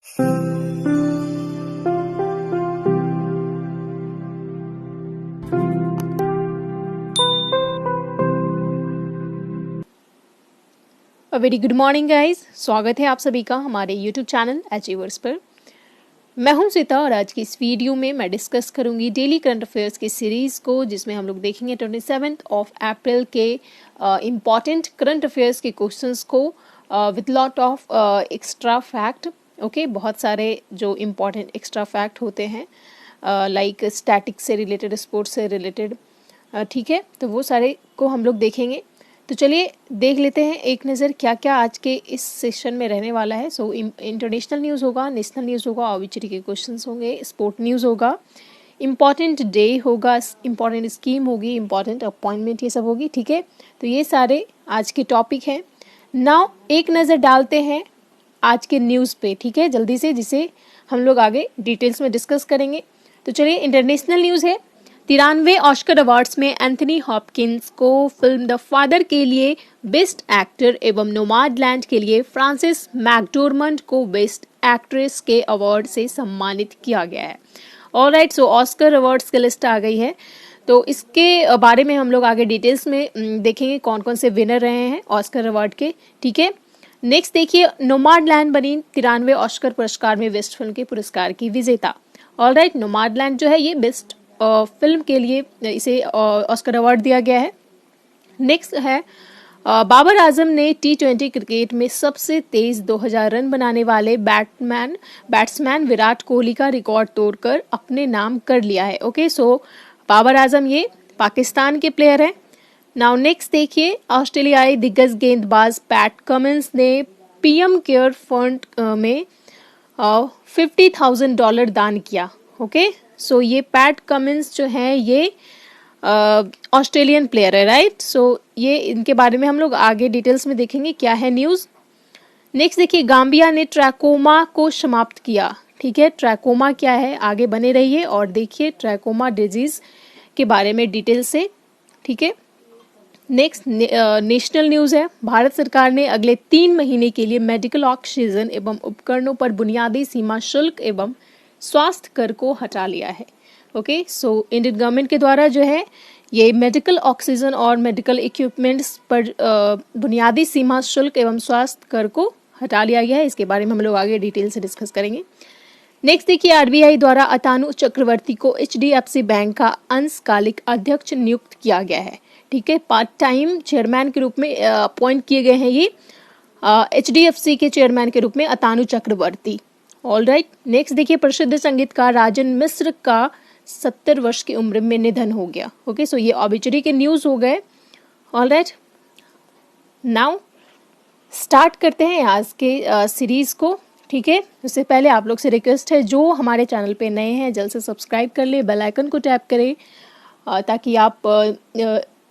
Very good morning guys, स्वागत है आप सभी का हमारे यूट्यूब चैनल अचीवर्स पर। मैं हूं सीता और आज की इस वीडियो में मैं डिस्कस करूंगी डेली करंट अफेयर्स की सीरीज़ को, जिसमें हम लोग देखेंगे 27 अप्रैल के इम्पॉर्टेंट करंट अफेयर्स के क्वेश्चंस को with lot of extra fact. Okay, बहुत सारे जो इम्पॉर्टेंट एक्स्ट्रा फैक्ट होते हैं लाइक स्टैटिक से रिलेटेड, स्पोर्ट्स से रिलेटेड, ठीक है, तो वो सारे को हम लोग देखेंगे। तो चलिए देख लेते हैं एक नज़र क्या क्या आज के इस सेशन में रहने वाला है। सो इंटरनेशनल न्यूज़ होगा, नेशनल न्यूज़ होगा, ऑब्वियसली के क्वेश्चंस होंगे, स्पोर्ट न्यूज़ होगा, इम्पॉर्टेंट डे होगा, इम्पॉर्टेंट स्कीम होगी, इम्पॉर्टेंट अपॉइंटमेंट, ये सब होगी, ठीक है। तो ये सारे आज के टॉपिक हैं। नाउ एक नज़र डालते हैं आज के न्यूज़ पे, ठीक है, जल्दी से, जिसे हम लोग आगे डिटेल्स में डिस्कस करेंगे। तो चलिए इंटरनेशनल न्यूज़ है। 93वें ऑस्कर अवार्ड्स में एंथनी हॉपकिंस को फिल्म द फादर के लिए बेस्ट एक्टर एवं नोमाडलैंड के लिए फ्रांसिस मैकडोरमंड को बेस्ट एक्ट्रेस के अवार्ड से सम्मानित किया गया है। ऑलराइट, सो ऑस्कर अवार्ड्स की लिस्ट आ गई है, तो इसके बारे में हम लोग आगे डिटेल्स में देखेंगे कौन कौन से विनर रहे हैं ऑस्कर अवार्ड के, ठीक है। नेक्स्ट देखिए, नोमाडलैंड बनी 93वें ऑस्कर पुरस्कार में बेस्ट फिल्म के पुरस्कार की विजेता। ऑलराइट, नोमाडलैंड जो है ये बेस्ट फिल्म के लिए इसे ऑस्कर अवार्ड दिया गया है। नेक्स्ट है, बाबर आजम ने T20 क्रिकेट में सबसे तेज 2000 रन बनाने वाले बैट्समैन विराट कोहली का रिकॉर्ड तोड़कर अपने नाम कर लिया है। ओके, सो बाबर आजम ये पाकिस्तान के प्लेयर हैं। नाउ नेक्स्ट देखिए, ऑस्ट्रेलियाई दिग्गज गेंदबाज पैट कमिंस ने PM केयर फंड में $50,000 दान किया। ओके, सो ये पैट कमिंस जो है ये ऑस्ट्रेलियन प्लेयर है, राइट। सो ये इनके बारे में हम लोग आगे डिटेल्स में देखेंगे क्या है न्यूज़। नेक्स्ट देखिए, गाम्बिया ने ट्रैकोमा को समाप्त किया, ठीक है। ट्रैकोमा क्या है, आगे बने रहिए और देखिए ट्रैकोमा डिजीज के बारे में डिटेल से, ठीक है। नेक्स्ट नेशनल न्यूज़ है। भारत सरकार ने अगले 3 महीने के लिए मेडिकल ऑक्सीजन एवं उपकरणों पर बुनियादी सीमा शुल्क एवं स्वास्थ्य कर को हटा लिया है। ओके, सो इंडियन गवर्नमेंट के द्वारा जो है ये मेडिकल ऑक्सीजन और मेडिकल इक्विपमेंट्स पर बुनियादी सीमा शुल्क एवं स्वास्थ्य कर को हटा लिया गया है। इसके बारे में हम लोग आगे डिटेल से डिस्कस करेंगे। नेक्स्ट देखिए, RBI द्वारा अतानु चक्रवर्ती को HDFC बैंक का अंशकालिक अध्यक्ष नियुक्त किया गया है, ठीक है। पार्ट टाइम चेयरमैन के रूप में अपॉइंट किए गए हैं ये HDFC के चेयरमैन के रूप में अतानु चक्रवर्ती। ऑलराइट, नेक्स्ट देखिए, प्रसिद्ध संगीतकार राजन मिश्र का 70 वर्ष की उम्र में निधन हो गया। ओके, सो ये ऑबिचुरी के न्यूज़ हो गए। ऑलराइट, नाउ स्टार्ट करते हैं आज के सीरीज़ को, ठीक है। उससे पहले आप लोग से रिक्वेस्ट है, जो हमारे चैनल पे नए हैं जल्द से सब्सक्राइब कर ले, बेल आइकन को टैप करें ताकि आप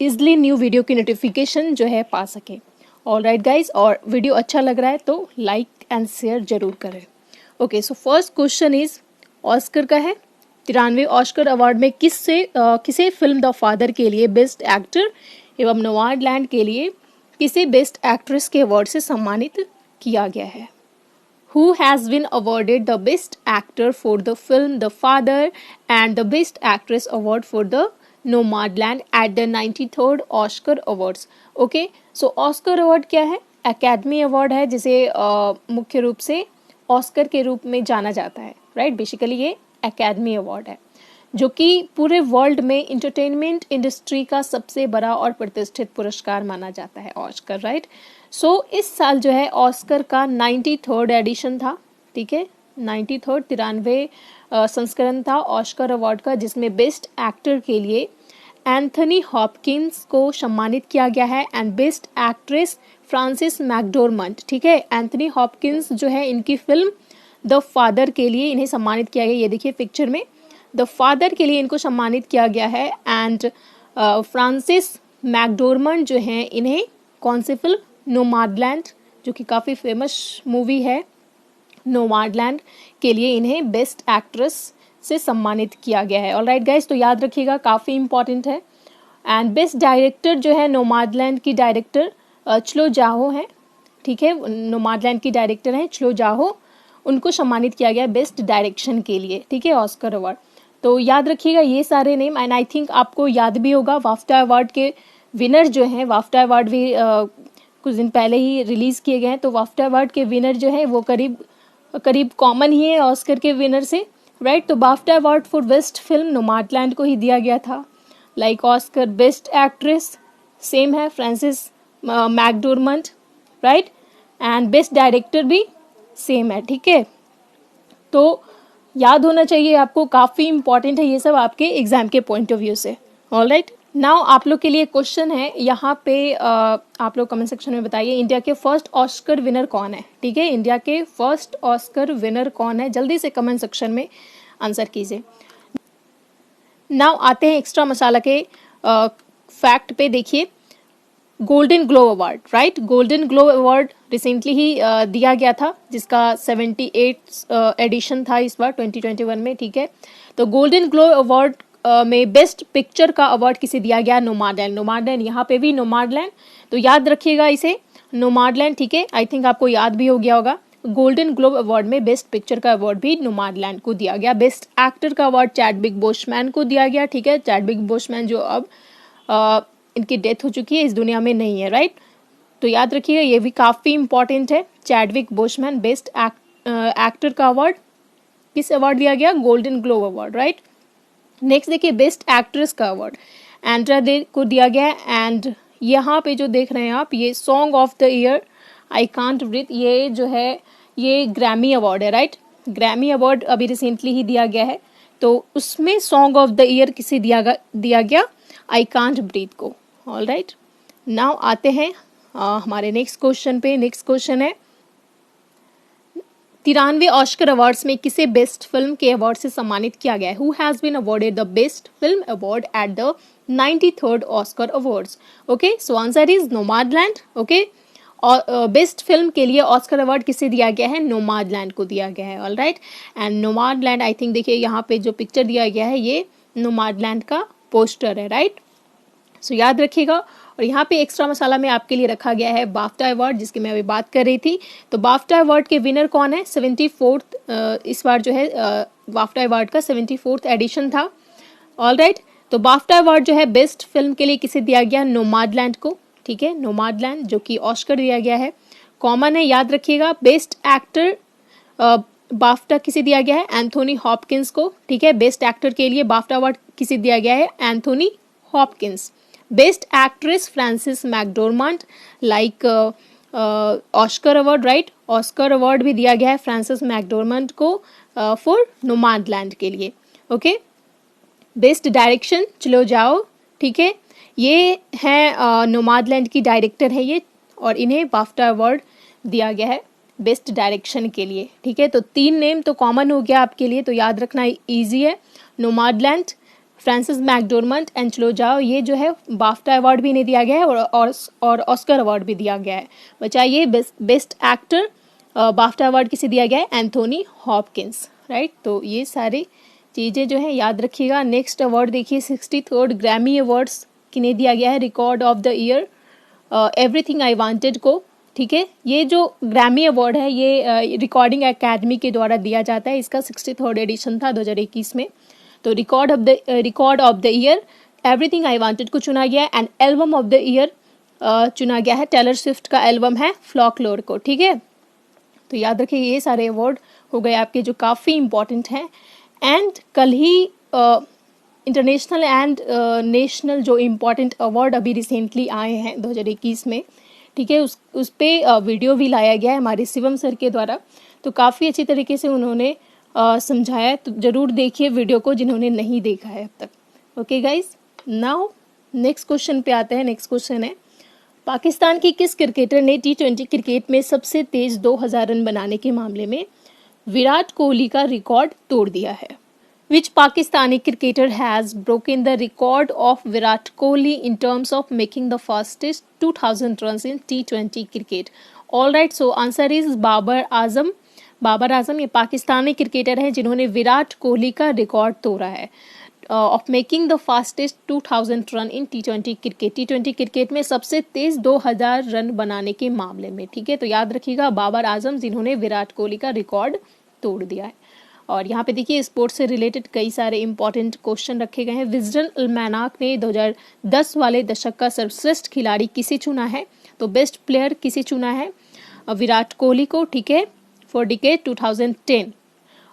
इजली न्यू वीडियो की नोटिफिकेशन जो है पा सकें। ऑलराइट गाइज, और वीडियो अच्छा लग रहा है तो लाइक एंड शेयर जरूर करें। Okay, so first question is Oscar का है। 93वें ऑस्कर अवार्ड में किसे फिल्म द फादर के लिए बेस्ट एक्टर एवं नोमाडलैंड के लिए किसे बेस्ट एक्ट्रेस के अवार्ड से सम्मानित किया गया है। Who has been awarded the best actor for the film The Father and the best actress award for the Nomadland at the 93rd Oscar Awards? Okay, so Oscar award क्या है? Academy award है, जिसे मुख्य रूप से Oscar के रूप में जाना जाता है, राइट। बेसिकली ये एकेडमी अवार्ड है जो कि पूरे वर्ल्ड में इंटरटेनमेंट इंडस्ट्री का सबसे बड़ा और प्रतिष्ठित पुरस्कार माना जाता है, ऑस्कर, राइट। सो इस साल जो है ऑस्कर का 93rd एडिशन था, ठीक है, 93वें संस्करण था ऑस्कर अवार्ड का, जिसमें बेस्ट एक्टर के लिए एंथनी हॉपकिंस को सम्मानित किया गया है एंड बेस्ट एक्ट्रेस फ्रांसिस मैकडोरमंड, ठीक है। एंथनी हॉपकिंस जो है, इनकी फिल्म द फादर के लिए इन्हें सम्मानित किया गया। ये देखिए पिक्चर में द फादर के लिए इनको सम्मानित किया गया है एंड फ्रांसिस मैकडोरमंड जो हैं, इन्हें कौन सी फिल्म, नोमाडलैंड, जो कि काफ़ी फेमस मूवी है, नोमाडलैंड के लिए इन्हें बेस्ट एक्ट्रेस से सम्मानित किया गया है। ऑलराइट गाइस, तो याद रखिएगा, काफ़ी इंपॉर्टेंट है। एंड बेस्ट डायरेक्टर जो है नोमाडलैंड की डायरेक्टर चलो जाहो हैं, ठीक है, नोमाडलैंड की डायरेक्टर हैं चलो जाहो। उनको सम्मानित किया गया बेस्ट डायरेक्शन के लिए, ठीक है, ऑस्कर अवार्ड। तो याद रखिएगा ये सारे नेम, एंड आई थिंक आपको याद भी होगा बाफ्टा अवार्ड के विनर जो हैं, बाफ्टा अवार्ड भी कुछ दिन पहले ही रिलीज़ किए गए हैं, तो बाफ्टा अवार्ड के विनर जो है वो करीब कॉमन ही है ऑस्कर के विनर से, राइट। तो BAFTA award for best film Nomadland को ही दिया गया था। Like Oscar best actress same है, Frances McDormand, right, and best director भी सेम है, ठीक है। तो याद होना चाहिए आपको, काफ़ी इंपॉर्टेंट है ये सब आपके एग्जाम के पॉइंट ऑफ व्यू से। ऑलराइट, नाउ आप लोग के लिए क्वेश्चन है यहाँ पे, आप लोग कमेंट सेक्शन में बताइए इंडिया के फर्स्ट ऑस्कर विनर कौन है, ठीक है। इंडिया के फर्स्ट ऑस्कर विनर कौन है, जल्दी से कमेंट सेक्शन में आंसर कीजिए। नाउ आते हैं एक्स्ट्रा मसाला के फैक्ट पे। देखिए Golden Globe award, right, Golden Globe award recently ही दिया गया था, जिसका 78 एडिशन था इस बार 2021 में, ठीक है। तो गोल्डन ग्लोब अवार्ड में बेस्ट पिक्चर का अवार्ड किसे दिया गया, नोमैडलैंड। नोमैडलैंड, यहाँ पे भी नोमैडलैंड, तो याद रखिएगा इसे, नोमैडलैंड, ठीक है। आई थिंक आपको याद भी हो गया होगा। गोल्डन ग्लोब अवार्ड में बेस्ट पिक्चर का अवार्ड भी नोमैडलैंड को दिया गया। बेस्ट एक्टर का अवार्ड चैडविक बोसमैन को दिया गया, ठीक है। चैडविक बोसमैन जो अब इनकी डेथ हो चुकी है, इस दुनिया में नहीं है, राइट। तो याद रखिएगा ये भी काफ़ी इंपॉर्टेंट है। चैडविक बोसमैन बेस्ट एक्टर का अवार्ड किस अवार्ड दिया गया, golden Globe award, right. Next देखिए बेस्ट एक्ट्रेस का अवार्ड एंड्रा डे को दिया गया है। एंड यहाँ पे जो देख रहे हैं आप, ये song of the year I can't breathe, ये जो है ये ग्रैमी अवार्ड है, राइट। ग्रैमी अवार्ड अभी रिसेंटली ही दिया गया है, तो उसमें सॉन्ग ऑफ द ईयर किसे दिया गया, आई कांट ब्रीथ को। ऑल राइट, नाउ आते हैं हमारे नेक्स्ट क्वेश्चन पे। नेक्स्ट क्वेश्चन है 93 ऑस्कर अवार्ड्स में किसे बेस्ट फिल्म के अवार्ड से सम्मानित किया गया है। Who has been awarded the best film award at the 93rd Oscar awards. Okay, so answer is Nomadland. Okay, और बेस्ट फिल्म के लिए ऑस्कर अवार्ड किसे दिया गया है, नोमैडलैंड को दिया गया है। All right, and Nomadland I think देखिए यहाँ पे जो पिक्चर दिया गया है ये नोमैडलैंड का पोस्टर है, राइट। सो याद रखिएगा। और यहाँ पे एक्स्ट्रा मसाला में आपके लिए रखा गया है बाफ्टा अवार्ड, जिसकी मैं अभी बात कर रही थी। तो बाफ्टा अवार्ड के विनर कौन है, 74th इस बार जो है बाफ्टा अवार्ड का 74th एडिशन था। ऑल राइट, तो बाफ्टा अवार्ड जो है बेस्ट फिल्म के लिए किसे दिया गया, नोमैडलैंड को, ठीक है। नोमैडलैंड जो कि ऑस्कर दिया गया है, कॉमन है, याद रखिएगा। बेस्ट एक्टर बाफ्टा किसे दिया गया है, एंथोनी हॉपकिंस को, ठीक है। बेस्ट एक्टर के लिए बाफ्टा अवार्ड किसे दिया गया है, Anthony Hopkins. Best actress Frances McDormand, like Oscar award, right, Oscar award भी दिया गया है फ्रांसिस मैकडोरमंड को फॉर नोमैडलैंड के लिए। ओके, बेस्ट डायरेक्शन चलो जाओ, ठीक है, ये है नोमैडलैंड की डायरेक्टर है ये, और इन्हें बाफ्टा अवार्ड दिया गया है बेस्ट डायरेक्शन के लिए, ठीक है। तो 3 नेम तो कॉमन हो गया आपके लिए, तो याद रखना इजी है। नोमैडलैंड, फ्रांसिस मैकडोरमंड एंड चलो जाओ, ये जो है बाफ्टा अवार्ड भी इन्हें दिया गया है और ऑस्कर अवार्ड भी दिया गया है। बचाइए बेस्ट एक्टर बाफ्टा अवार्ड किसे दिया गया है, एंथोनी हॉपकिंस, राइट। तो ये सारी चीज़ें जो है याद रखिएगा। नेक्स्ट अवार्ड देखिए 63rd ग्रैमी अवार्ड्स किन्हें दिया गया है, record of the year everything I wanted को, ठीक है। ये जो ग्रैमी अवार्ड है ये रिकॉर्डिंग एकेडमी के द्वारा दिया जाता है, इसका 63rd एडिशन था 2021 में। तो record of the year everything I wanted को चुना गया, and album of the year चुना गया है टेलर स्विफ्ट का एल्बम है फ्लोकलोर को, ठीक है। तो याद रखिए ये सारे अवार्ड हो गए आपके जो काफ़ी इंपॉर्टेंट हैं। एंड कल ही इंटरनेशनल एंड नेशनल जो इम्पॉर्टेंट अवार्ड अभी रिसेंटली आए हैं 2021 में, ठीक है, उस पे वीडियो भी लाया गया है हमारे शिवम सर के द्वारा। तो काफ़ी अच्छी तरीके से उन्होंने समझाया, तो ज़रूर देखिए वीडियो को जिन्होंने नहीं देखा है अब तक। Okay guys, now next question पे आते हैं। नेक्स्ट क्वेश्चन है पाकिस्तान की किस क्रिकेटर ने T20 क्रिकेट में सबसे तेज 2000 रन बनाने के मामले में विराट कोहली का रिकॉर्ड तोड़ दिया है। Which Pakistani cricketer has broken the record of Virat Kohli in terms of making the fastest 2000 runs in T20 cricket? All right, so answer is Babar Azam. Babar Azam ये पाकिस्तानी क्रिकेटर हैं जिन्होंने विराट कोहली का रिकॉर्ड तोड़ा है। Of making the fastest 2000 run in T20 cricket. T20 cricket में सबसे तेज 2000 run बनाने के मामले में, ठीक है। तो याद रखिएगा बाबर आजम जिन्होंने विराट कोहली का रिकॉर्ड तोड़ दिया है। और यहाँ पे देखिए स्पोर्ट्स से रिलेटेड कई सारे इंपॉर्टेंट क्वेश्चन रखे गए हैं। विजडन अल्मैनाक ने 2010 वाले दशक का सर्वश्रेष्ठ खिलाड़ी किसे चुना है? तो बेस्ट प्लेयर किसे चुना है? विराट कोहली को, ठीक है, फॉर डिकेड 2010।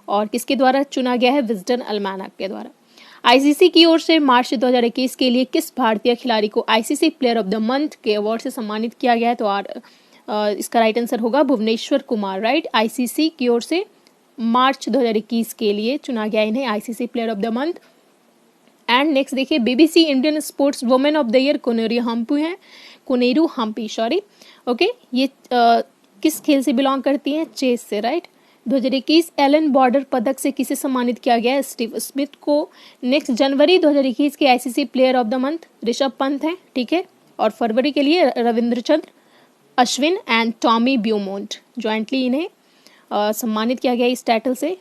और किसके द्वारा चुना गया है? विजडन अल्मैनाक के द्वारा। आईसीसी की ओर से मार्च 2021 के लिए किस भारतीय खिलाड़ी को ICC player of the month के अवार्ड से सम्मानित किया गया है? तो इसका राइट आंसर होगा भुवनेश्वर कुमार, राइट। आईसीसी की ओर से मार्च 2021 के लिए चुना गया इन्हें ICC player of the month. And next देखिए BBC Indian sports women of the year Koneru Humpy, sorry, okay. ये किस खेल से बिलोंग करती हैं? चेस से, राइट। 2021 एलन बॉर्डर पदक से किसे सम्मानित किया गया है? स्टीव स्मिथ को। नेक्स्ट जनवरी 2021 के ICC player of the month Rishabh Pant हैं, ठीक है। और फरवरी के लिए Ravindrachandra Ashwin and Tammy Beaumont, jointly इन्हें सम्मानित किया गया इस टाइटल से,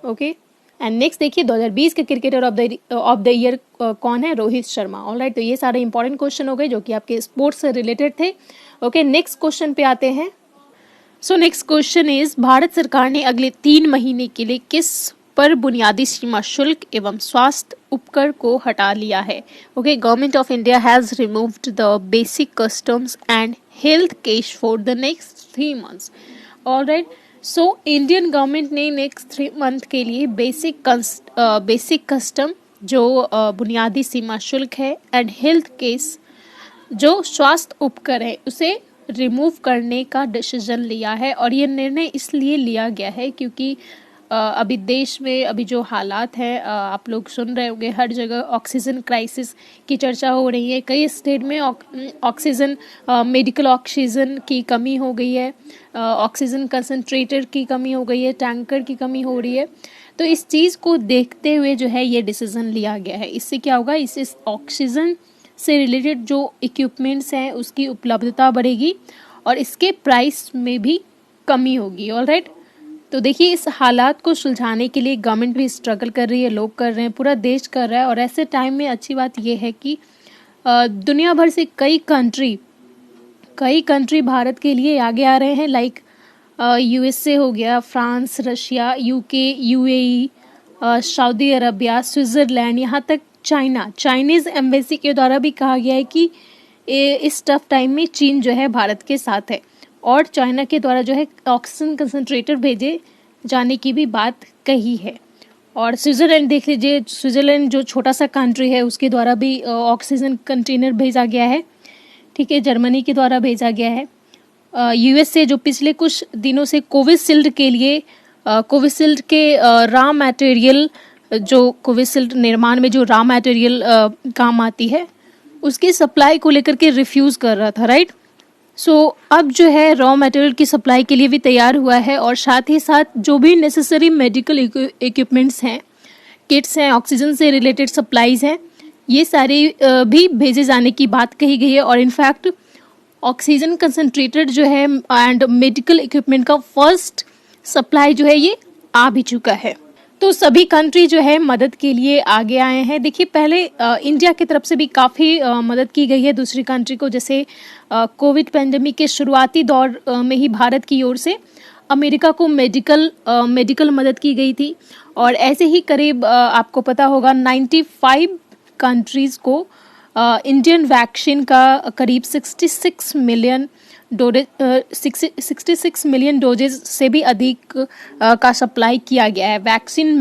ओके। एंड नेक्स्ट देखिए 2020 के क्रिकेटर ऑफ द ईयर कौन है? रोहित शर्मा, ऑलराइट। तो ये सारे इंपॉर्टेंट क्वेश्चन हो गए जो कि आपके स्पोर्ट्स से रिलेटेड थे, ओके। नेक्स्ट क्वेश्चन पे आते हैं। So next question is Bharat सरकार ने अगले 3 महीने के लिए किस पर बुनियादी सीमा शुल्क एवं स्वास्थ्य उपकर को हटा लिया है? Okay, government of India has removed the basic customs and health cash for the next 3 months, alright. So Indian government ने नेक्स्ट 3 मंथ के लिए बेसिक कस्टम जो बुनियादी सीमा शुल्क है एंड हेल्थ केस जो स्वास्थ्य उपकर है उसे रिमूव करने का डिसीजन लिया है। और ये निर्णय इसलिए लिया गया है क्योंकि अभी देश में अभी जो हालात हैं, आप लोग सुन रहे होंगे हर जगह ऑक्सीजन क्राइसिस की चर्चा हो रही है। कई स्टेट में ऑक्सीजन मेडिकल ऑक्सीजन की कमी हो गई है, ऑक्सीजन कंसंट्रेटर की कमी हो गई है, टैंकर की कमी हो रही है। तो इस चीज़ को देखते हुए जो है ये डिसीजन लिया गया है। इससे क्या होगा? इससे ऑक्सीजन से रिलेटेड जो इक्विपमेंट्स हैं उसकी उपलब्धता बढ़ेगी और इसके प्राइस में भी कमी होगी, ऑलराइट। तो देखिए इस हालात को सुलझाने के लिए गवर्नमेंट भी स्ट्रगल कर रही है, लोग कर रहे हैं, पूरा देश कर रहा है। और ऐसे टाइम में अच्छी बात यह है कि दुनिया भर से कई कंट्री भारत के लिए आगे आ रहे हैं, लाइक यूएसए हो गया, France, Russia, UK, UAE, Saudi Arabia, Switzerland, यहाँ तक चाइनीज़ एम्बेसी के द्वारा भी कहा गया है कि इस टफ टाइम में चीन जो है भारत के साथ है। और चाइना के द्वारा जो है ऑक्सीजन कंसंट्रेटर भेजे जाने की भी बात कही है। और स्विट्ज़रलैंड देख लीजिए, स्विट्ज़रलैंड जो छोटा सा कंट्री है उसके द्वारा भी ऑक्सीजन कंटेनर भेजा गया है, ठीक है। जर्मनी के द्वारा भेजा गया है। यूएसए जो पिछले कुछ दिनों से कोविशील्ड के रॉ मटेरियल, जो कोविशील्ड निर्माण में जो रॉ मटेरियल काम आती है उसकी सप्लाई को लेकर के रिफ्यूज़ कर रहा था, राइट। सो अब जो है रॉ मटेरियल की सप्लाई के लिए भी तैयार हुआ है और साथ ही साथ जो भी नेसेसरी मेडिकल इक्विपमेंट्स हैं, किट्स हैं, ऑक्सीजन से रिलेटेड सप्लाईज हैं, ये सारे भी भेजे जाने की बात कही गई है। और इनफैक्ट ऑक्सीजन कंसंट्रेटर जो है एंड मेडिकल इक्विपमेंट का फर्स्ट सप्लाई जो है ये आ भी चुका है। तो सभी कंट्री जो है मदद के लिए आगे आए हैं। देखिए पहले इंडिया की तरफ से भी काफ़ी मदद की गई है दूसरी कंट्री को, जैसे कोविड पैंडेमिक के शुरुआती दौर में ही भारत की ओर से अमेरिका को मेडिकल मदद की गई थी। और ऐसे ही करीब आपको पता होगा 95 कंट्रीज़ को इंडियन वैक्सीन का करीब 66 मिलियन डोजेज से भी अधिक का सप्लाई किया गया है। वैक्सीन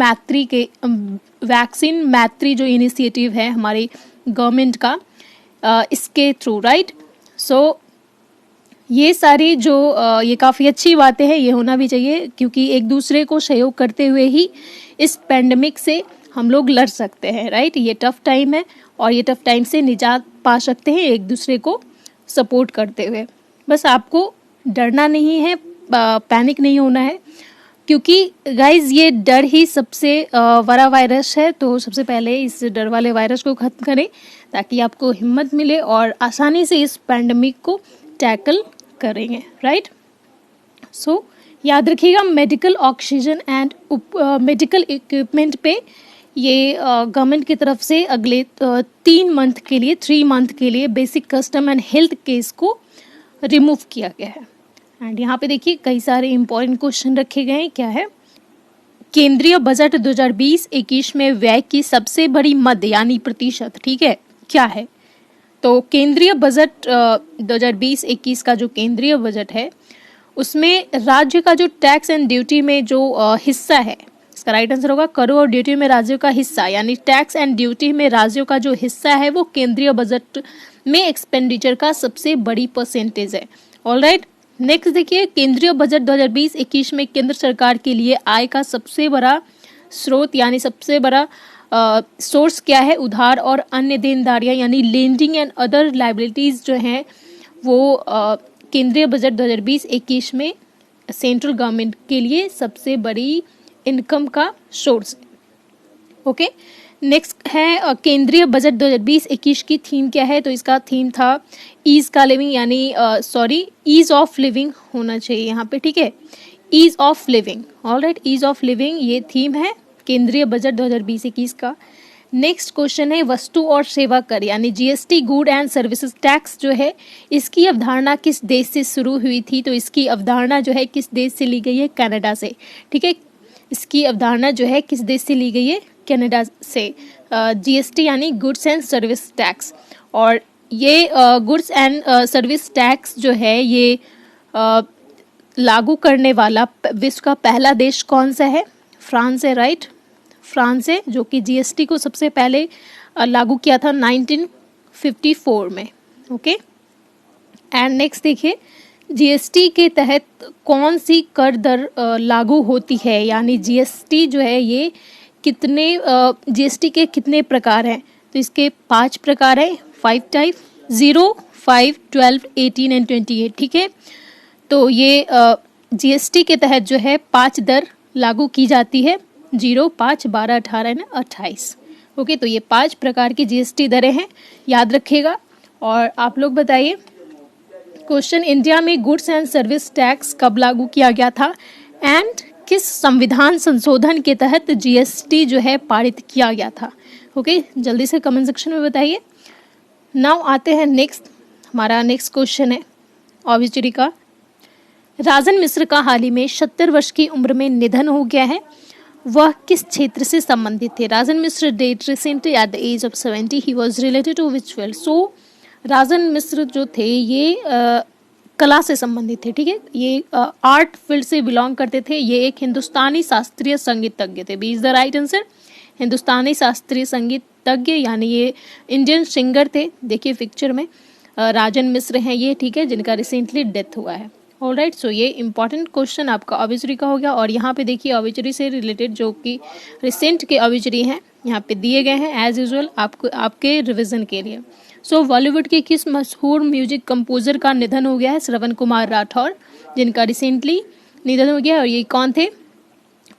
मैत्री जो इनिशिएटिव है हमारे गवर्नमेंट का, इसके थ्रू, राइट। सो ये सारी जो ये काफ़ी अच्छी बातें हैं, ये होना भी चाहिए क्योंकि एक दूसरे को सहयोग करते हुए ही इस पैंडेमिक से हम लोग लड़ सकते हैं, राइट। ये टफ टाइम है और ये टफ टाइम से निजात पा सकते हैं एक दूसरे को सपोर्ट करते हुए। बस आपको डरना नहीं है, पैनिक नहीं होना है, क्योंकि गाइज ये डर ही सबसे बड़ा वायरस है। तो सबसे पहले इस डर वाले वायरस को खत्म करें ताकि आपको हिम्मत मिले और आसानी से इस पैंडेमिक को टैकल करेंगे, राइट। सो याद रखिएगा medical oxygen and medical equipment पे ये गवर्नमेंट की तरफ से अगले 3 मंथ के लिए basic custom and health case को रिमूव किया गया है। एंड यहाँ पे देखिए कई सारे इंपॉर्टेंट क्वेश्चन रखे गए हैं। क्या है? केंद्रीय बजट 2020-21 में व्यय की सबसे बड़ी मद यानी प्रतिशत, ठीक है, क्या है? तो केंद्रीय बजट 2020-21 का जो केंद्रीय बजट है उसमें राज्य का जो टैक्स एंड ड्यूटी में जो हिस्सा है, इसका राइट आंसर होगा करों और ड्यूटी में राज्यों का हिस्सा, यानी टैक्स एंड ड्यूटी में राज्यों का जो हिस्सा है वो केंद्रीय बजट में एक्सपेंडिचर का सबसे बड़ी परसेंटेज है। ऑलराइट, नेक्स्ट देखिए, केंद्रीय बजट 2020-21 में केंद्र सरकार के लिए आय का सबसे बड़ा स्रोत यानी सबसे बड़ा सोर्स क्या है? उधार और अन्य देनदारियां यानी लेंडिंग एंड अदर लाइबिलिटीज जो हैं वो केंद्रीय बजट 2020-21 में सेंट्रल गवर्नमेंट के लिए सबसे बड़ी इनकम का सोर्स। ओके, नेक्स्ट है केंद्रीय बजट 2020-21 की थीम क्या है? तो इसका थीम था ईज का लिविंग यानी ईज ऑफ लिविंग होना चाहिए यहाँ पे, ठीक है, ease of living. Alright, ease of living ये थीम है केंद्रीय बजट 2020-21 का। नेक्स्ट क्वेश्चन है वस्तु और सेवा कर यानी GST, good and services tax जो है इसकी अवधारणा किस देश से शुरू हुई थी? तो इसकी अवधारणा जो है किस देश से ली गई है? कनाडा से, ठीक है, इसकी अवधारणा जो है किस देश से ली गई है? कनाडा से। जीएसटी यानी गुड्स एंड सर्विस टैक्स, और ये गुड्स एंड सर्विस टैक्स जो है ये लागू करने वाला विश्व का पहला देश कौन सा है? फ्रांस है, राइट, फ्रांस है, जो कि जीएसटी को सबसे पहले लागू किया था 1954 में। ओके, एंड नेक्स्ट देखिए, जीएसटी के तहत कौन सी कर दर लागू होती है? यानी जीएसटी जो है ये कितने जीएसटी के कितने प्रकार हैं? तो इसके 5 प्रकार हैं, 5 टाइप, 0, 5, 12, 18 एंड 28, ठीक है। तो ये जीएसटी के तहत जो है 5 दर लागू की जाती है, 0, 5, 12, 18 एंड 28। ओके, तो ये 5 प्रकार की जीएसटी दरें हैं, याद रखिएगा। और आप लोग बताइए, क्वेश्चन, इंडिया में गुड्स एंड सर्विस टैक्स कब लागू किया गया था एंड किस संविधान संशोधन के तहत जीएसटी जो है पारित किया गया था? ओके, जल्दी से कमेंट सेक्शन में बताइए। नाउ आते हैं नेक्स्ट, हमारा नेक्स्ट क्वेश्चन है ऑब्जेक्टिव का। राजन मिश्र का हाल ही में 70 वर्ष की उम्र में निधन हो गया है, वह किस क्षेत्र से संबंधित थे? Rajan Mishra dead recently at the age of 70, he was related to which field? So Rajan Mishra जो थे ये कला से संबंधित थे, ठीक है, ये आर्ट फील्ड से बिलोंग करते थे। ये एक हिंदुस्तानी शास्त्रीय संगीतज्ञ थे, B is the right answer, Hindustani शास्त्रीय संगीतज्ञ, यानी ये इंडियन सिंगर थे। देखिए पिक्चर में राजन मिश्र हैं ये, ठीक है, जिनका रिसेंटली डेथ हुआ है। ऑलराइट, सो ये इंपॉर्टेंट क्वेश्चन आपका ऑब्जेक्टिव का हो गया। और यहाँ पे देखिए ऑब्जेक्टिव से रिलेटेड जो कि रिसेंट के ऑब्जेक्टिव हैं यहाँ पे दिए गए हैं एज यूजुअल आपके रिविजन के लिए। सो बॉलीवुड के किस मशहूर म्यूजिक कंपोजर का निधन हो गया है? श्रवण कुमार राठौर, जिनका रिसेंटली निधन हो गया। और ये कौन थे?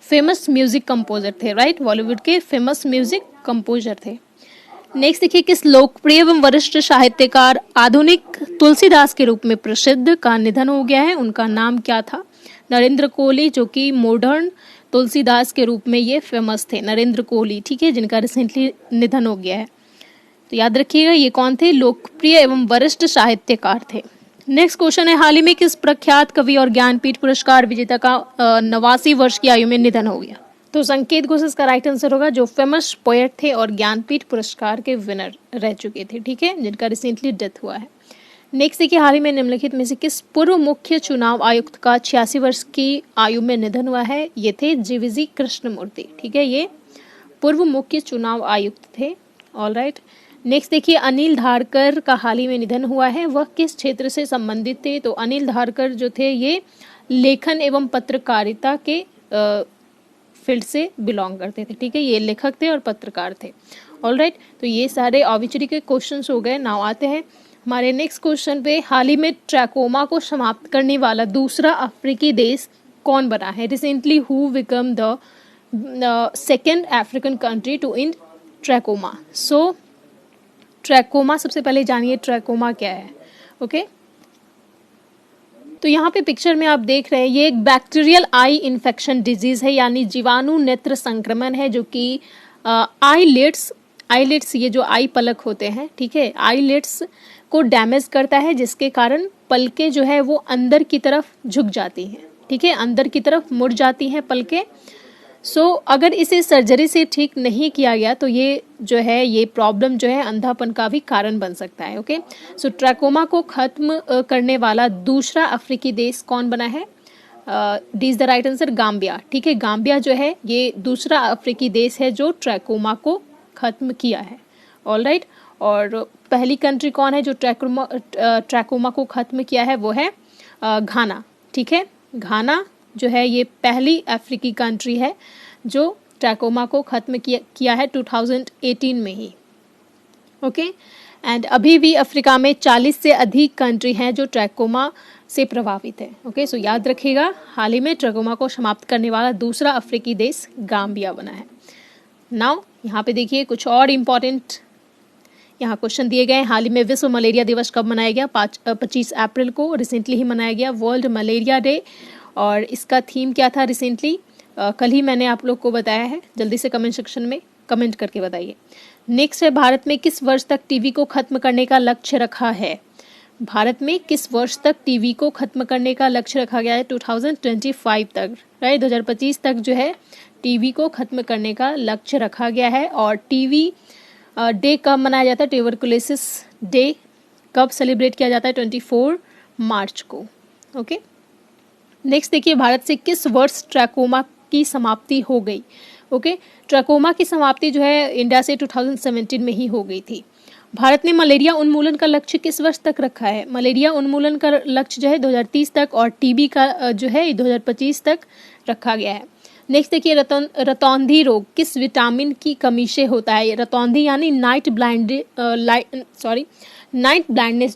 फेमस म्यूजिक कंपोजर थे, राइट, बॉलीवुड के फेमस म्यूजिक कंपोजर थे। नेक्स्ट देखिए, किस लोकप्रिय एवं वरिष्ठ साहित्यकार आधुनिक तुलसीदास के रूप में प्रसिद्ध का निधन हो गया है? उनका नाम क्या था? नरेंद्र कोहली, जो कि मॉडर्न तुलसीदास के रूप में ये फेमस थे, नरेंद्र कोहली, ठीक है, जिनका रिसेंटली निधन हो गया है। तो याद रखिएगा ये कौन थे? लोकप्रिय एवं वरिष्ठ साहित्यकार थे। नेक्स्ट क्वेश्चन है, हाल ही में किस प्रख्यात कवि और ज्ञानपीठ पुरस्कार विजेता का 89 वर्ष की आयु में निधन हो गया? तो संकेत घोष इसका राइट आंसर होगा, जो फेमस पोएट थे और ज्ञानपीठ पुरस्कार के विनर रह चुके थे, ठीक है, जिनका रिसेंटली डेथ हुआ है। नेक्स्ट देखिए, हाल ही में निम्नलिखित में से किस पूर्व मुख्य चुनाव आयुक्त का 86 वर्ष की आयु में निधन हुआ है? ये थे जीवीजी कृष्णमूर्ति, ठीक है, ये पूर्व मुख्य चुनाव आयुक्त थे। ऑलराइट, नेक्स्ट देखिए, अनिल धारकर का हाल ही में निधन हुआ है, वह किस क्षेत्र से संबंधित थे? तो अनिल धारकर जो थे ये लेखन एवं पत्रकारिता के फील्ड से बिलोंग करते थे, ठीक है, ये लेखक थे और पत्रकार थे। ऑलराइट, तो ये सारे ऑब्जेक्टिव के क्वेश्चंस हो गए। नाउ आते हैं हमारे नेक्स्ट क्वेश्चन पे। हाल ही में ट्रैकोमा को समाप्त करने वाला दूसरा अफ्रीकी देश कौन बना है? Recently who become the second African country to end trachoma? So trachoma, सबसे पहले जानिए ट्रैकोमा क्या है। ओके, तो यहाँ पे पिक्चर में आप देख रहे हैं ये एक बैक्टीरियल आई इन्फेक्शन डिजीज है, यानी जीवाणु नेत्र संक्रमण है, जो कि आईलिड्स ये जो आई पलक होते हैं, ठीक है, आईलिड्स को डैमेज करता है, जिसके कारण पलकें जो है वो अंदर की तरफ झुक जाती हैं, ठीक है, अंदर की तरफ मुड़ जाती हैं पलकें। अगर इसे सर्जरी से ठीक नहीं किया गया तो ये जो है ये प्रॉब्लम जो है अंधापन का भी कारण बन सकता है। ओके, ट्रैकोमा को खत्म करने वाला दूसरा अफ्रीकी देश कौन बना है? D is the right answer, Gambia. ठीक है, गाम्बिया जो है ये दूसरा अफ्रीकी देश है जो ट्रैकोमा को खत्म किया है। ऑल राइट, और पहली कंट्री कौन है जो ट्रैकोमा को खत्म किया है? वो है घाना। ठीक है, घाना जो है ये पहली अफ्रीकी कंट्री है जो ट्रैकोमा को खत्म किया है 2018 में ही। ओके, एंड अभी भी अफ्रीका में 40 से अधिक कंट्री हैं जो ट्रैकोमा से प्रभावित है। ओके, सो याद रखिएगा, हाल ही में ट्रैकोमा को समाप्त करने वाला दूसरा अफ्रीकी देश गाम्बिया बना है। नाउ यहाँ पे देखिए कुछ और इम्पॉर्टेंट यहाँ क्वेश्चन दिए गए हैं। हाल ही में विश्व मलेरिया दिवस कब मनाया गया? 25 अप्रैल को रिसेंटली ही मनाया गया, वर्ल्ड मलेरिया डे। और इसका थीम क्या था रिसेंटली? कल ही मैंने आप लोग को बताया है, जल्दी से कमेंट सेक्शन में कमेंट करके बताइए। नेक्स्ट है, भारत में किस वर्ष तक टीबी को खत्म करने का लक्ष्य रखा है? भारत में किस वर्ष तक टीबी को खत्म करने का लक्ष्य रखा गया है? 2025 तक, राइट, 2025 तक जो है टीबी को खत्म करने का लक्ष्य रखा गया है। और टीबी डे कब मनाया जाता है? ट्यूबरकुलोसिस डे कब सेलिब्रेट किया जाता है? 24 मार्च को। ओके, नेक्स्ट देखिए, भारत से किस वर्ष ट्रैकोमा की समाप्ति हो गई? ओके, ट्रैकोमा की समाप्ति जो है इंडिया से 2017 में ही हो गई थी। भारत ने मलेरिया उन्मूलन का लक्ष्य किस वर्ष तक रखा है? मलेरिया उन्मूलन का लक्ष्य जो है 2030 तक, और टीबी का जो है 2025 तक रखा गया है। नेक्स्ट देखिए, रतौंधी रोग किस विटामिन की कमी से होता है? रतौंधी यानी नाइट ब्लाइंडनेस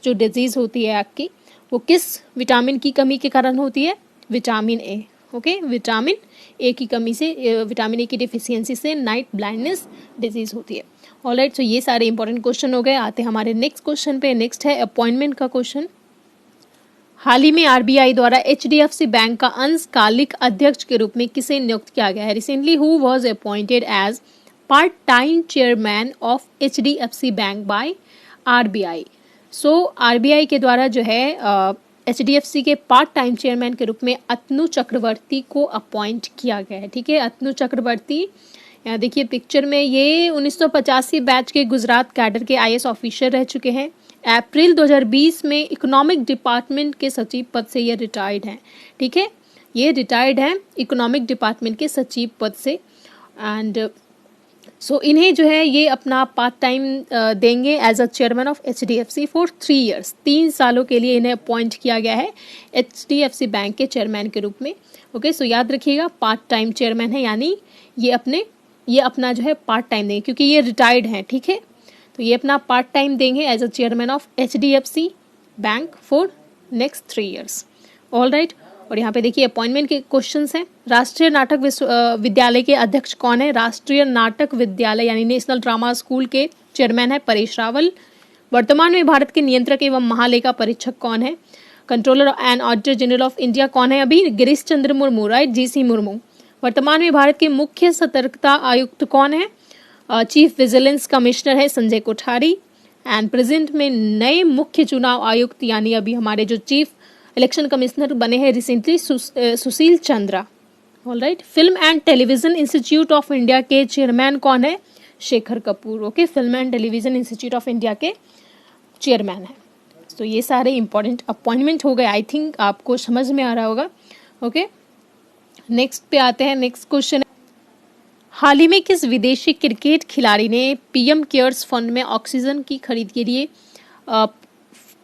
जो डिजीज होती है आपकी, वो किस विटामिन की कमी के कारण होती है? Vitamin A. Okay, vitamin A की कमी से, विटामिन ए की डिफिशियंसी से नाइट ब्लाइंडनेस डिजीज होती है। ऑलराइट, सो ये सारे इंपॉर्टेंट क्वेश्चन हो गए। आते हैं हमारे नेक्स्ट क्वेश्चन पे। नेक्स्ट है अपॉइंटमेंट का क्वेश्चन। हाल ही में आरबीआई द्वारा एचडीएफसी बैंक का अंशकालिक अध्यक्ष के रूप में किसे नियुक्त किया गया है? Recently who was appointed as part time chairman of HDFC bank by RBI? RBI के द्वारा जो है एचडीएफसी के पार्ट टाइम चेयरमैन के रूप में अतनु चक्रवर्ती को अपॉइंट किया गया है। ठीक है, अतनु चक्रवर्ती, यहाँ देखिए पिक्चर में, ये 1985 बैच के गुजरात कैडर के आईएएस ऑफिसर रह चुके हैं। अप्रैल 2020 में इकोनॉमिक डिपार्टमेंट के सचिव पद से ये रिटायर्ड हैं। ठीक है, ये रिटायर्ड हैं इकोनॉमिक डिपार्टमेंट के सचिव पद से। एंड इन्हें जो है ये अपना पार्ट टाइम देंगे as a chairman of HDFC for 3 years. 3 सालों के लिए इन्हें अपॉइंट किया गया है एचडीएफसी बैंक के चेयरमैन के रूप में। ओके, सो याद रखिएगा, पार्ट टाइम चेयरमैन है, यानी ये अपना जो है पार्ट टाइम देंगे, क्योंकि ये रिटायर्ड हैं। ठीक है, तो ये अपना पार्ट टाइम देंगे as a chairman of HDFC bank for next 3 years. All right, और यहाँ पे देखिए अपॉइंटमेंट के क्वेश्चंस हैं। राष्ट्रीय नाटक विद्यालय के अध्यक्ष कौन है? राष्ट्रीय नाटक विद्यालय यानी नेशनल ड्रामा स्कूल के चेयरमैन है परेश रावल। वर्तमान में भारत के नियंत्रक एवं महालेखा परीक्षक कौन है? Controller and auditor general of India कौन है अभी? Girish Chandra Murmu, right, GC Murmu. वर्तमान में भारत के मुख्य सतर्कता आयुक्त कौन है? चीफ विजिलेंस कमिश्नर है संजय कोठारी। एंड प्रेजेंट में नए मुख्य चुनाव आयुक्त यानी अभी हमारे जो चीफ इलेक्शन कमिश्नर बने हैं recently, Sushil Chandra. Alright, film and television institute of India के चेयरमैन कौन है? Shekhar Kapoor. Okay, film and television institute of India के चेयरमैन है। तो ये सारे इंपॉर्टेंट अपॉइंटमेंट हो गए, आई थिंक आपको समझ में आ रहा होगा। ओके, नेक्स्ट पे आते हैं। नेक्स्ट क्वेश्चन, हाल ही में किस विदेशी क्रिकेट खिलाड़ी ने पीएम केयर्स फंड में ऑक्सीजन की खरीद के लिए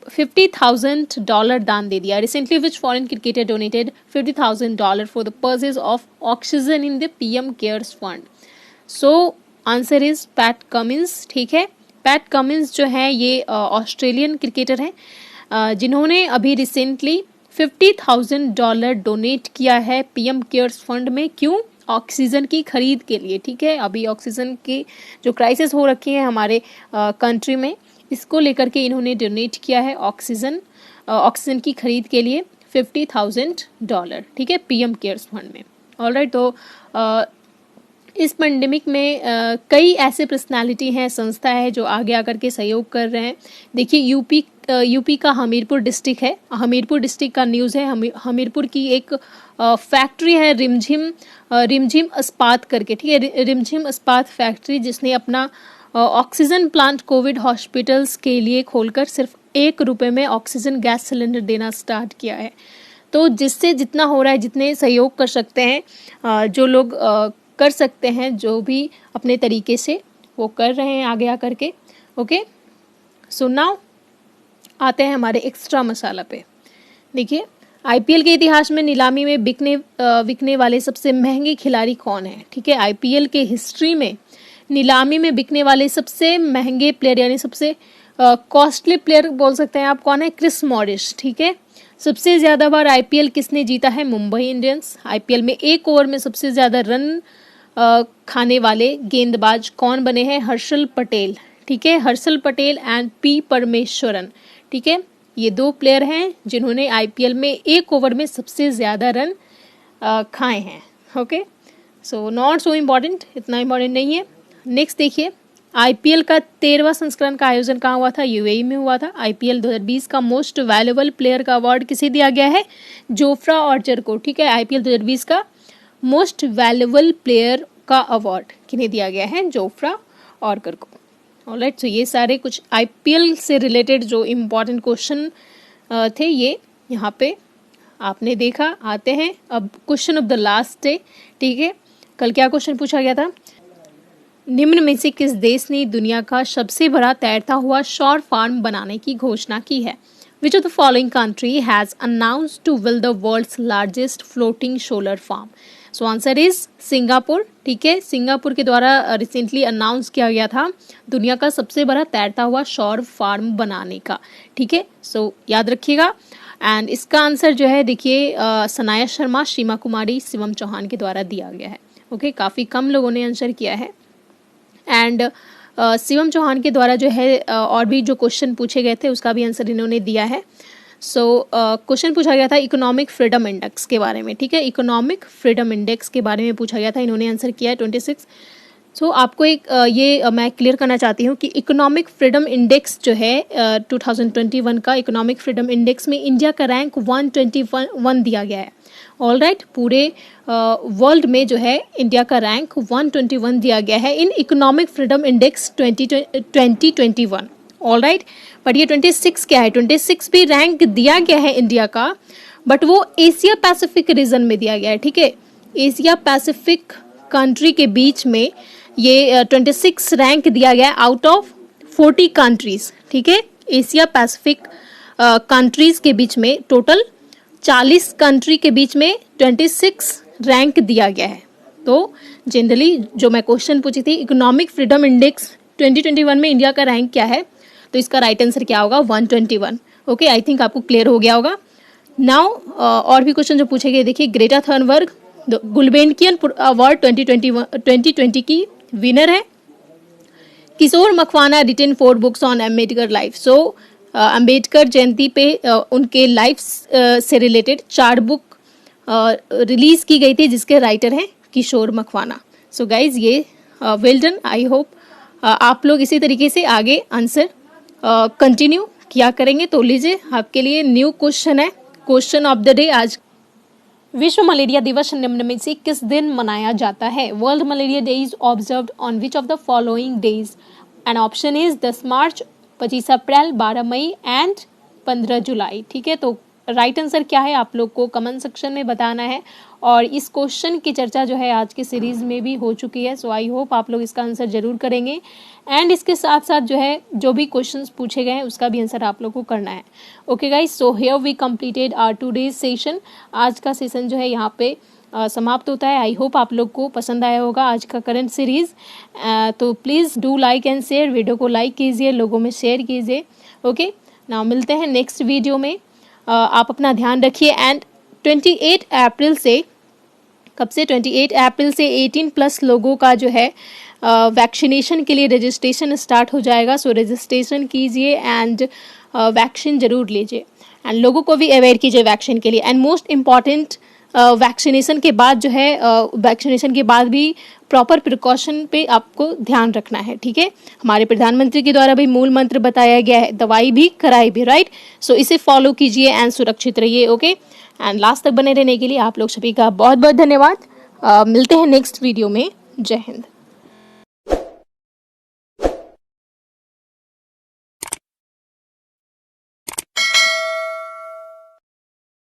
$50,000 दान दे दिया? Recently which foreign cricketer donated $50,000 for the purchase of oxygen in the PM cares fund? Answer is PAT Cummins. ठीक है, पैट कमिंस जो है ये ऑस्ट्रेलियन क्रिकेटर हैं जिन्होंने अभी रिसेंटली $50,000 डोनेट किया है पीएम केयर्स फंड में। क्यों? ऑक्सीजन की खरीद के लिए। ठीक है, अभी ऑक्सीजन की जो क्राइसिस हो रखी है हमारे कंट्री में, इसको लेकर के इन्होंने डोनेट किया है ऑक्सीजन की खरीद के लिए $50,000। ठीक है, पीएम केयर्स फंड में। ऑलराइट, तो इस पेंडेमिक में कई ऐसे पर्सनालिटी हैं, संस्था है जो आगे आकर के सहयोग कर रहे हैं। देखिए यूपी का हमीरपुर डिस्ट्रिक्ट है, हमीरपुर डिस्ट्रिक्ट का न्यूज़ है। हमीरपुर की एक फैक्ट्री है रिमझिम इस्पात करके, ठीक है, रिमझिम इस्पात फैक्ट्री, जिसने अपना ऑक्सीजन प्लांट कोविड हॉस्पिटल्स के लिए खोलकर सिर्फ ₹1 में ऑक्सीजन गैस सिलेंडर देना स्टार्ट किया है। तो जिससे जितना हो रहा है, जितने सहयोग कर सकते हैं, जो लोग कर सकते हैं, जो भी अपने तरीके से वो कर रहे हैं आगे आकर के। ओके, सो नाउ आते हैं हमारे एक्स्ट्रा मसाला पे। देखिए आईपीएल के इतिहास में नीलामी में बिकने वाले सबसे महंगे खिलाड़ी कौन है? ठीक है, आईपीएल के हिस्ट्री में नीलामी में बिकने वाले सबसे महंगे प्लेयर यानी सबसे कॉस्टली प्लेयर बोल सकते हैं आप, कौन है? Chris Morris. ठीक है, सबसे ज़्यादा बार आईपीएल किसने जीता है? मुंबई इंडियंस। आईपीएल में एक ओवर में सबसे ज़्यादा रन खाने वाले गेंदबाज कौन बने हैं? हर्षल पटेल। ठीक है, हर्षल पटेल एंड पी परमेश्वरन। ठीक है, ये 2 प्लेयर हैं जिन्होंने आईपीएल में एक ओवर में सबसे ज़्यादा रन खाए हैं। Okay, so not so important, इतना इम्पॉर्टेंट नहीं है। नेक्स्ट देखिए, आईपीएल का 13वां संस्करण का आयोजन कहाँ हुआ था? यूएई में हुआ था। आईपीएल 2020 का मोस्ट वैल्यूएबल प्लेयर का अवार्ड किसे दिया गया है? जोफ्रा आर्चर को। ठीक है, आईपीएल 2020 का मोस्ट वैल्यूएबल प्लेयर का अवार्ड किन्हें दिया गया है? जोफ्रा आर्चर को। ऑलराइट, तो ये सारे कुछ आईपीएल से रिलेटेड जो इम्पोर्टेंट क्वेश्चन थे ये यहाँ पे आपने देखा। आते हैं अब question of the last day. ठीक है, कल क्या क्वेश्चन पूछा गया था? निम्न में से किस देश ने दुनिया का सबसे बड़ा तैरता हुआ सौर फार्म बनाने की घोषणा की है? Which of the following country has announced to build the world's largest floating solar farm? So answer is Singapore. ठीक है, सिंगापुर के द्वारा रिसेंटली अनाउंस किया गया था दुनिया का सबसे बड़ा तैरता हुआ सौर फार्म बनाने का। ठीक है, सो याद रखिएगा। एंड इसका आंसर जो है देखिए सनाया शर्मा, सीमा कुमारी, शिवम चौहान के द्वारा दिया गया है। ओके, काफ़ी कम लोगों ने आंसर किया है। एंड शिवम चौहान के द्वारा जो है और भी जो क्वेश्चन पूछे गए थे उसका भी आंसर इन्होंने दिया है। सो क्वेश्चन पूछा गया था इकोनॉमिक फ्रीडम इंडेक्स के बारे में। ठीक है, इकोनॉमिक फ्रीडम इंडेक्स के बारे में पूछा गया था, इन्होंने आंसर किया है 26। सो आपको एक ये मैं क्लियर करना चाहती हूँ कि इकोनॉमिक फ्रीडम इंडेक्स जो है 2021 का इकोनॉमिक फ्रीडम इंडेक्स में इंडिया का रैंक 121 दिया गया है। ऑलराइट, पूरे वर्ल्ड में जो है इंडिया का रैंक 121 दिया गया है in economic freedom index 2021। Alright, but ये 26 क्या है? 26 भी रैंक दिया गया है इंडिया का, बट वो एशिया पैसिफिक रीजन में दिया गया है। ठीक है, एशिया पैसिफिक कंट्री के बीच में ये 26 रैंक दिया गया है आउट ऑफ 40 कंट्रीज। ठीक है, एशिया पैसिफिक कंट्रीज के बीच में टोटल 40 कंट्री के बीच में 26 रैंक दिया गया है। तो जनरली जो मैं क्वेश्चन पूछी थी इकोनॉमिक फ्रीडम इंडेक्स 2021 में इंडिया का रैंक क्या है, तो इसका राइट आंसर क्या होगा? 121। ओके, आई थिंक आपको क्लियर हो गया होगा। नाउ और भी क्वेश्चन जो पूछे गए देखिए, ग्रेटा थर्नबर्ग गुलबेंकियन अवार्ड 2020 की विनर है। Kishor Makwana written 4 books on Ambedkar life. So Ambedkar Jayanti पे उनके लाइफ से रिलेटेड 4 बुक रिलीज की गई थी जिसके राइटर हैं किशोर मकवाना। सो गाइज ये वेल डन। आई होप आप लोग इसी तरीके से आगे आंसर कंटिन्यू किया करेंगे। तो लीजिए आपके लिए न्यू क्वेश्चन है, क्वेश्चन ऑफ द डे। आज विश्व मलेरिया दिवस निम्न में से किस दिन मनाया जाता है? World Malaria Day is observed on which of the following days? And option is 10 March, 25 April, 12 May and 15 July. ठीक है, तो राइट आंसर क्या है आप लोग को कमेंट सेक्शन में बताना है। और इस क्वेश्चन की चर्चा जो है आज की सीरीज में भी हो चुकी है। सो आई होप आप लोग इसका आंसर जरूर करेंगे। एंड इसके साथ साथ जो है जो भी क्वेश्चंस पूछे गए हैं उसका भी आंसर आप लोग को करना है। Okay guys, so here we completed our today's session. आज का सेशन जो है यहाँ पे समाप्त होता है। आई होप आप लोग को पसंद आया होगा आज का करंट सीरीज। तो please do like and share, video को लाइक कीजिए, लोगों में शेयर कीजिए। ओके, नाउ मिलते हैं नेक्स्ट वीडियो में। आप अपना ध्यान रखिए। एंड 28 अप्रैल से, कब से? 28 अप्रैल से 18+ लोगों का जो है वैक्सीनेशन के लिए रजिस्ट्रेशन स्टार्ट हो जाएगा। सो रजिस्ट्रेशन कीजिए एंड वैक्सीन जरूर लीजिए एंड लोगों को भी अवेयर कीजिए वैक्सीन के लिए। एंड मोस्ट इम्पॉर्टेंट वैक्सीनेशन के बाद जो है वैक्सीनेशन के बाद भी प्रॉपर प्रिकॉशन पे आपको ध्यान रखना है, ठीक है। हमारे प्रधानमंत्री के द्वारा भी मूल मंत्र बताया गया है, दवाई भी कराई भी, राइट। सो इसे फॉलो कीजिए एंड सुरक्षित रहिए, ओके। एंड लास्ट तक बने रहने के लिए आप लोग सभी का बहुत बहुत धन्यवाद। मिलते हैं नेक्स्ट वीडियो में। जय हिंद।